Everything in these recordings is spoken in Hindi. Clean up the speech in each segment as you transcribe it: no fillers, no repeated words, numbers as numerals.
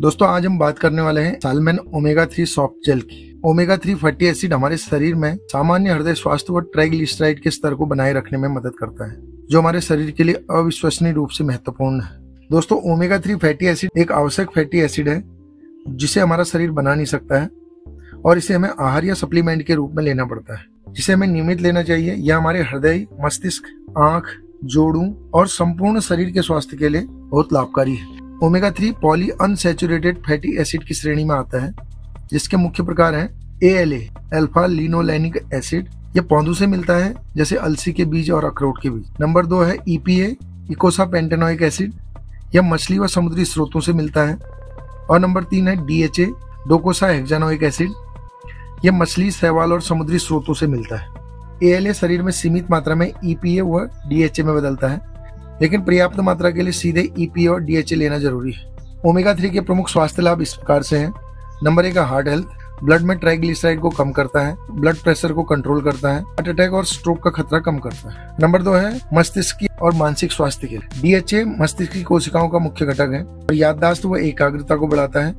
दोस्तों आज हम बात करने वाले हैं सालमन ओमेगा 3 सॉफ्ट जेल की। ओमेगा 3 फैटी एसिड हमारे शरीर में सामान्य हृदय स्वास्थ्य व ट्राइग्लिसराइड के स्तर को बनाए रखने में मदद करता है, जो हमारे शरीर के लिए अविश्वसनीय रूप से महत्वपूर्ण है। दोस्तों ओमेगा 3 फैटी एसिड एक आवश्यक फैटी एसिड है जिसे हमारा शरीर बना नहीं सकता है और इसे हमें आहार या सप्लीमेंट के रूप में लेना पड़ता है, जिसे हमें नियमित लेना चाहिए। यह हमारे हृदय, मस्तिष्क, आंख, जोड़ों और संपूर्ण शरीर के स्वास्थ्य के लिए बहुत लाभकारी है। Omega 3 poly unsaturated fatty acid की श्रेणी में आता है, जिसके मुख्य प्रकार हैं ALA अल्फा लिनोलेनिक एसिड। यह पौधों से मिलता है, जैसे अलसी के बीज और अखरोट के बीज। नंबर 2 है EPA इकोसापेंटेनोइक एसिड। यह मछली व समुद्री स्रोतों से मिलता है। और नंबर 3 है DHA डोकोसा हेक्सानोइक एसिड। यह मछली, शैवाल और समुद्री स्रोतों से मिलता है। ALA शरीर में सीमित मात्रा में EPA व DHA में बदलता है, लेकिन पर्याप्त मात्रा के लिए सीधे EPA और DHA लेना जरूरी है। ओमेगा 3 के प्रमुख स्वास्थ्य लाभ इस प्रकार से हैं। नंबर 1 है हार्ट हेल्थ। ब्लड में ट्राइग्लिसराइड को कम करता है, ब्लड प्रेशर को कंट्रोल करता है, हार्ट अटैक और स्ट्रोक का खतरा कम करता है। नंबर 2 है मस्तिष्क और मानसिक स्वास्थ्य के लिए। DHA मस्तिष्क की कोशिकाओं का मुख्य घटक है और याददाश्त व एकाग्रता को बढ़ाता है,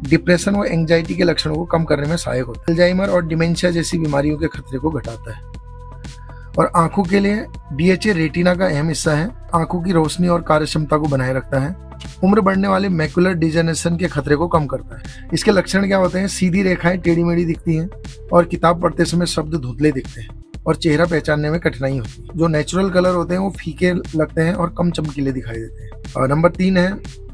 डिप्रेशन व एंग्जाइटी के लक्षणों को कम करने में सहायक होता है, अल्जाइमर और डिमेंशिया जैसी बीमारियों के खतरे को घटाता है। और आंखों के लिए DHA रेटिना का अहम हिस्सा है, आंखों की रोशनी और कार्यक्षमता को बनाए रखता है, उम्र बढ़ने वाले मैकुलर डिजेनरेशन के खतरे को कम करता है। इसके लक्षण क्या होते हैं? सीधी रेखाएं टेढ़ी मेढ़ी दिखती हैं और किताब पढ़ते समय शब्द धुंधले दिखते हैं और चेहरा पहचानने में कठिनाई होती है। जो नेचुरल कलर होते हैं वो फीके लगते हैं और कम चमकीले दिखाई देते हैं। और नंबर 3 है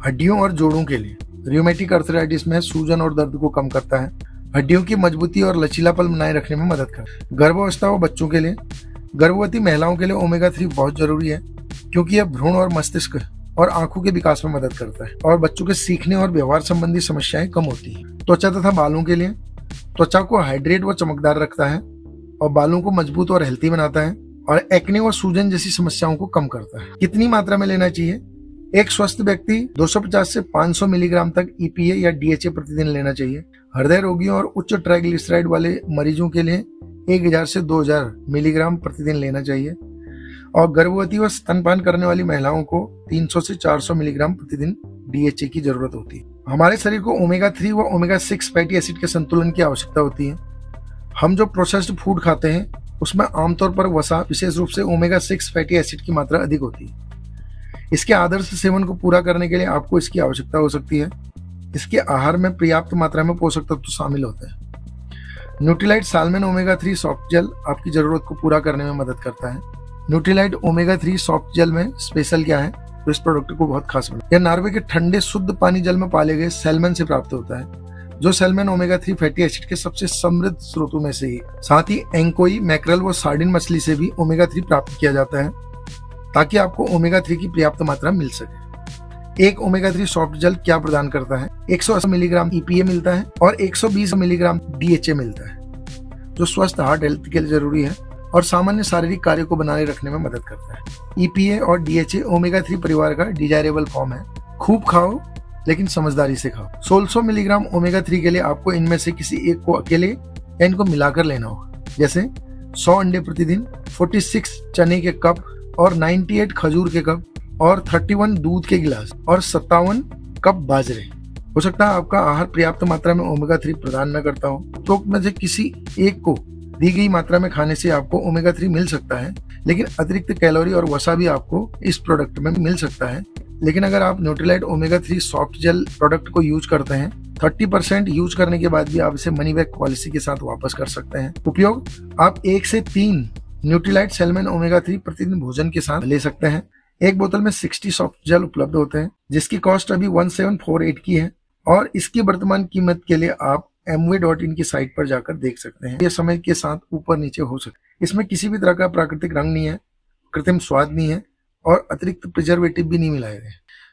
हड्डियों और जोड़ों के लिए। रियोमेटिक अर्थराइटिस में सूजन और दर्द को कम करता है, हड्डियों की मजबूती और लचीलापन बनाए रखने में मदद करता है। गर्भावस्था व बच्चों के लिए, गर्भवती महिलाओं के लिए ओमेगा 3 बहुत जरूरी है, क्योंकि यह भ्रूण और मस्तिष्क और आंखों के विकास में मदद करता है और बच्चों के सीखने और व्यवहार संबंधी समस्याएं कम होती हैं। त्वचा तथा बालों के लिए, त्वचा को हाइड्रेट व चमकदार रखता है और बालों को मजबूत और हेल्थी बनाता है और एक्ने व सूजन जैसी समस्याओं को कम करता है। कितनी मात्रा में लेना चाहिए? एक स्वस्थ व्यक्ति 250 से 500 मिलीग्राम तक EPA या DHA प्रतिदिन लेना चाहिए। हृदय रोगियों और उच्च ट्राइग्लिसराइड वाले मरीजों के लिए 1000 से 2000 मिलीग्राम प्रतिदिन लेना चाहिए और गर्भवती व स्तनपान करने वाली महिलाओं को 300 से 400 मिलीग्राम प्रतिदिन DHA की जरूरत होती है। हमारे शरीर को ओमेगा 3 व ओमेगा 6 फैटी एसिड के संतुलन की आवश्यकता होती है। हम जो प्रोसेस्ड फूड खाते हैं उसमें आमतौर पर वसा, विशेष रूप से ओमेगा 6 फैटी एसिड की मात्रा अधिक होती है। इसके आदर्श सेवन को पूरा करने के लिए आपको इसकी आवश्यकता हो सकती है। इसके आहार में पर्याप्त मात्रा में पोषक तत्व शामिल होते हैं। Nutrilite salmon omega 3 soft gel आपकी जरूरत को पूरा करने में मदद करता है। न्यूट्रीलाइट ओमेगा 3 सॉफ्ट जेल में स्पेशल क्या है तो इस प्रोडक्ट को बहुत खास बना। यह नॉर्वे के ठंडे शुद्ध पानी जल में पाले गए सैल्मन से प्राप्त होता है, जो सैल्मन ओमेगा 3 फैटी एसिड के सबसे समृद्ध स्रोतों में से ही। साथ ही एंकोई, मैकरल व सार्डिन मछली से भी ओमेगा 3 प्राप्त किया जाता है, ताकि आपको ओमेगा 3 की पर्याप्त मात्रा मिल सके। एक ओमेगा 3 सॉफ्ट जेल क्या प्रदान करता है? 180 मिलीग्राम EPA मिलता है और 120 मिलीग्राम DHA मिलता है, जो स्वस्थ हार्ट हेल्थ के लिए जरूरी है और सामान्य शारीरिक कार्य को बनाए रखने में मदद करता है। EPA और DHA ओमेगा 3 परिवार का डिजायरेबल फॉर्म है। खूब खाओ लेकिन समझदारी से खाओ। 1600 मिलीग्राम ओमेगा 3 के लिए आपको इनमें से किसी एक को अकेले या इनको मिलाकर लेना होगा, जैसे 100 अंडे प्रतिदिन, 46 चने के कप और 98 खजूर के कप और 31 दूध के गिलास और 57 कप बाजरे। हो सकता है आपका आहार पर्याप्त मात्रा में ओमेगा 3 प्रदान न करता हो, तो में से किसी एक को दी गई मात्रा में खाने से आपको ओमेगा 3 मिल सकता है, लेकिन अतिरिक्त कैलोरी और वसा भी आपको इस प्रोडक्ट में मिल सकता है। लेकिन अगर आप Nutrilite omega 3 soft gel product को यूज करते हैं, 30% यूज करने के बाद भी आप इसे मनी बैक पॉलिसी के साथ वापस कर सकते हैं। उपयोग: आप 1 से 3 न्यूट्रीलाइट सैल्मन ओमेगा 3 प्रतिदिन भोजन के साथ ले सकते हैं। एक बोतल में 60 सॉफ्ट जेल उपलब्ध होते हैं, जिसकी कॉस्ट अभी 1748 की है और इसकी वर्तमान कीमत के लिए आप amway.in की साइट पर जाकर देख सकते हैं। यह समय के साथ ऊपर नीचे हो सकता है। इसमें किसी भी तरह का प्राकृतिक रंग नहीं है, कृत्रिम स्वाद नहीं है और अतिरिक्त प्रिजर्वेटिव भी नहीं मिलाए गए।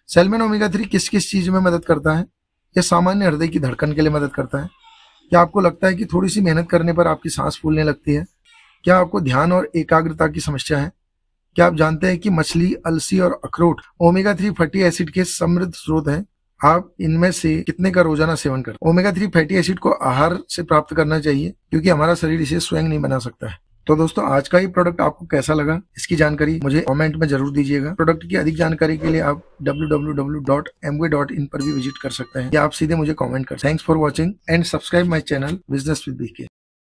सैल्मन ओमेगा 3 किस किस चीज में मदद करता है? यह सामान्य हृदय की धड़कन के लिए मदद करता है। क्या आपको लगता है कि थोड़ी सी मेहनत करने पर आपकी सांस फूलने लगती है? क्या आपको ध्यान और एकाग्रता की समस्या है? क्या आप जानते हैं कि मछली, अलसी और अखरोट ओमेगा 3 फैटी एसिड के समृद्ध स्रोत हैं? आप इनमें से कितने का रोजाना सेवन करें? ओमेगा 3 फैटी एसिड को आहार से प्राप्त करना चाहिए, क्योंकि हमारा शरीर इसे स्वयं नहीं बना सकता है। तो दोस्तों आज का ये प्रोडक्ट आपको कैसा लगा, इसकी जानकारी मुझे कमेंट में जरूर दीजिएगा। प्रोडक्ट की अधिक जानकारी के लिए आप www.amway.in पर भी विजिट कर सकते हैं या आप सीधे मुझे कमेंट कर। Thanks for watching and subscribe my channel business with BK.